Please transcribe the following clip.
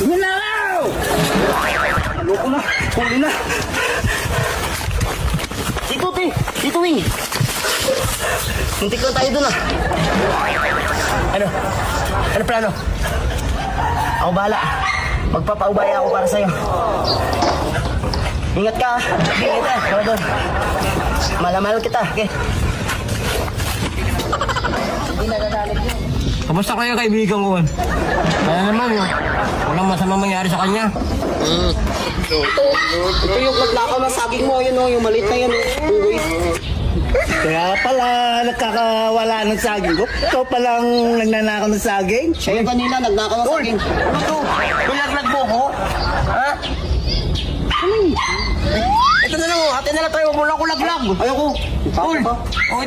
Minaw! Loko na. Huli na. Dito, te. Dito, Wing. Muntik lang tayo dun, ah. Ano? Ano plano? Ako bahala. Magpapaubaya ako para sa'yo. Ingat ka, ah. Ingat ka. Tara doon. Mahal kita. Okay. Hindi nagagalit yun. Kamusta kayo kaibigan ko? Kaya naman yun. Walang masamang mangyari sa kanya. Ito yung nagnakaw ng saging mo. Yun, oh, yung maliit na yan. Unggoy. Kaya pala nakakawala ng saging ko. Ito palang nagnanakaw ng saging. Siya yung kanina nagnakaw ng saging. Ano to? Bilaglag mo ko? Ha? Ito na lang, oh. Atin na lang tayo. Wala ko laglag. Ayoko. Uy!